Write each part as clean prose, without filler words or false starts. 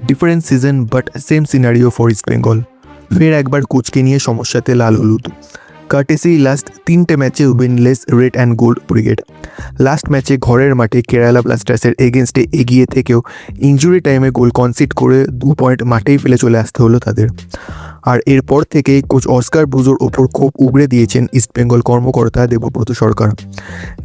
Different season but same scenario for east Bengal. ফের একবার কোচকে নিয়ে সমস্যাতে লাল হলুদ। কার্টেসি লাস্ট 3টে ম্যাচে winless red and gold brigade. Last ম্যাচে ঘরের মাঠে কেরালা ব্লাস্টার্সের এগেনস্টে এগিয়ে থেকেও ইনজুরি টাইমে গোল কনসিড করে 2 পয়েন্ট মাঠেই ফেলে চলে আসতে হলো তাদের। আর এরপর থেকেই কোচ অস্কার বুজোর ওপর ক্ষোভ উগড়ে দিয়েছেন ইস্টবেঙ্গল কর্মকর্তা দেবব্রত সরকার।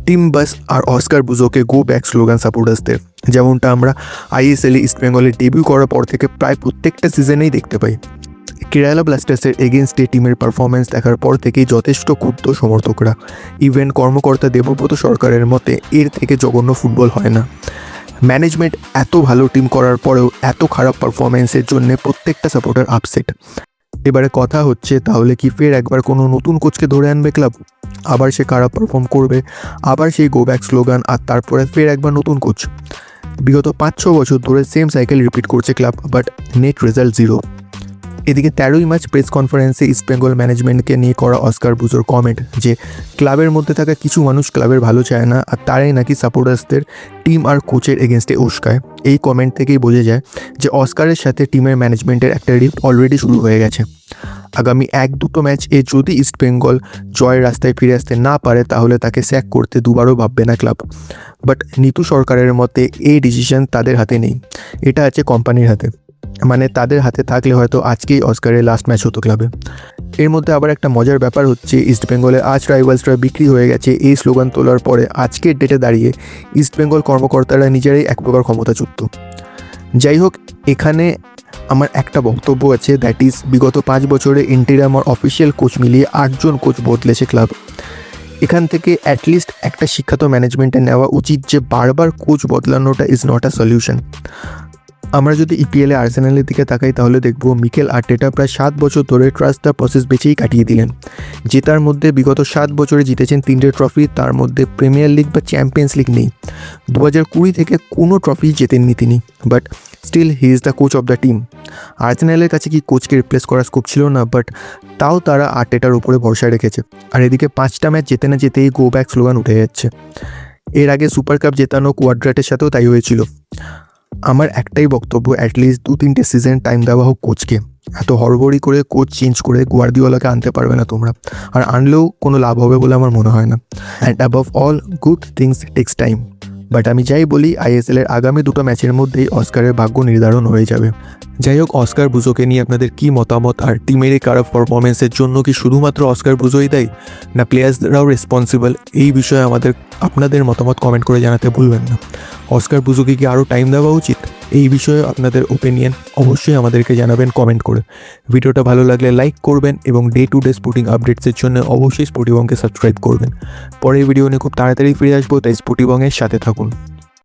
টিম বাস আর অস্কার বুজোকে গো ব্যাক স্লোগান সাপোর্টার্সদের, যেমনটা আমরা আইএসএলে ইস্টবেঙ্গলের ডেবিউ করার পর থেকে প্রায় প্রত্যেকটা সিজনেই দেখতে পাই। কেরালা ব্লাস্টার্সের এগেনস্টে টিমের পারফরমেন্স দেখার পর থেকেই যথেষ্ট ক্ষুব্ধ সমর্থকরা। ইভেন কর্মকর্তা দেবব্রত সরকারের মতে এর থেকে জঘন্য ফুটবল হয় না। ম্যানেজমেন্ট এত ভালো টিম করার পরেও এত খারাপ পারফরমেন্সের জন্য প্রত্যেকটা সাপোর্টার আপসেট। এবারে কথা হচ্ছে, তাহলে কি ফের একবার কোনো নতুন কোচকে ধরে আনবে ক্লাব? আবার সে খারাপ পারফর্ম করবে, আবার সেই গো ব্যাক স্লোগান, আর তারপরে ফের একবার নতুন কোচ। বিগত 5-6 বছর ধরে সেম সাইকেল রিপিট করছে club, but net result zero. এদিকে 13ই মার্চ প্রেস কনফারেন্সে ইস্টবেঙ্গল ম্যানেজমেন্টকে নিয়ে করা অস্কার বুজোর কমেন্ট যে ক্লাবের মধ্যে থাকা কিছু মানুষ ক্লাবের ভালো চায় না, আর তারাই নাকি সাপোর্টার্সদের টিম আর কোচের এগেনস্টে উস্কায়। এই কমেন্ট থেকেই বোঝা যায় যে অস্কারের সাথে টিমের ম্যানেজমেন্টের একটা রিফট অলরেডি শুরু হয়ে গেছে। আগামী 1-2 ম্যাচে যদি ইস্টবেঙ্গল জয়ের রাস্তায় ফিরে আসতে না পারে, তাহলে তাকে স্যাক করতে দুবারও ভাববে না ক্লাব। বাট নিতু সরকারের মতে এই ডিসিশন তাদের হাতে নেই, এটা আছে কোম্পানির হাতে। মানে তাদের হাতে থাকলে হয়তো আজকেই অস্কারের লাস্ট ম্যাচ হতো ক্লাবে। এর মধ্যে আবার একটা মজার ব্যাপার হচ্ছে, ইস্টবেঙ্গলের আজ রাইভালসরা বিক্রি হয়ে গেছে এই স্লোগান তোলার পরে আজকের ডেটে দাঁড়িয়ে ইস্টবেঙ্গল কর্মকর্তারা নিজেরাই এক প্রকার ক্ষমতাচ্যুত। যাই হোক, এখানে আমার একটা বক্তব্য আছে, দ্যাট ইজ বিগত 5 বছরে ইন্টিরিয়াম আর অফিসিয়াল কোচ মিলিয়ে 8 জন কোচ বদলেছে ক্লাব। এখান থেকে অ্যাটলিস্ট একটা শিক্ষিত ম্যানেজমেন্টে নেওয়া উচিত যে বারবার কোচ বদলানোটা ইজ নট আ সলিউশন। আমরা যদি ইপিএলে আর্সেনালের দিকে তাকাই, তাহলে দেখব মিকেল আর্টেটা প্রায় 7 বছর ধরে ট্রাস্ট দ্য প্রসেস বেঁচেই কাটিয়ে দিলেন। জেতার মধ্যে বিগত 7 বছরে জিতেছেন 3টে ট্রফি, তার মধ্যে প্রিমিয়ার লিগ বা চ্যাম্পিয়ন্স লিগ নেই। 2020 থেকে কোনো ট্রফি জেতেননি তিনি, but still he is the coach of the team. আর্সেনালের কাছে কি কোচকে রিপ্লেস করার স্কোপ ছিল না, বাট তাও তারা আর্টেটার উপরে ভরসা রেখেছে। আর এদিকে 5টা ম্যাচ জেতে না যেতেই গো ব্যাক স্লোগান উঠে যাচ্ছে। এর আগে সুপার কাপ জেতানো কোয়াড্রাটের সাথেও তাই হয়েছিল। আমার একটাই বক্তব্য, অ্যাটলিস্ট 2-3টে সিজন টাইম দেওয়া হোক কোচকে। এত হড়বড়ি করে কোচ চেঞ্জ করে গুয়ার্দিওলাকে আনতে পারবে না তোমরা, আর আনলেও কোনো লাভ হবে বলে আমার মনে হয় না। And above all, good things takes time. But আমি যাই বলি, আইএসএলের আগামী 2টো ম্যাচের মধ্যেই অস্কারের ভাগ্য নির্ধারণ হয়ে যাবে। যাই হোক, অস্কার বুজোকে নিয়ে আপনাদের কী মতামত? আর টিমের এই খারাপ পারফরমেন্সের জন্য কি শুধুমাত্র অস্কার বুজোই দেয়, না প্লেয়ার্সরাও রেসপন্সিবল? এই বিষয়ে আপনাদের মতামত কমেন্ট করে জানাতে ভুলবেন না। অস্কার বুজোকে কি আরও টাইম দেওয়া উচিত? এই বিষয়ে আপনাদের ওপিনিয়ন অবশ্যই আমাদেরকে জানাবেন কমেন্ট করে। ভিডিওটা ভালো লাগলে লাইক করবেন এবং ডে টু ডে স্পোর্টিং আপডেটসের জন্য অবশ্যই স্পোর্টিবংকে সাবস্ক্রাইব করবেন। পরের ভিডিও নিয়ে খুব তাড়াতাড়ি ফিরে আসবো, তাই স্পোর্টিবংয়ের সাথে থাকুন।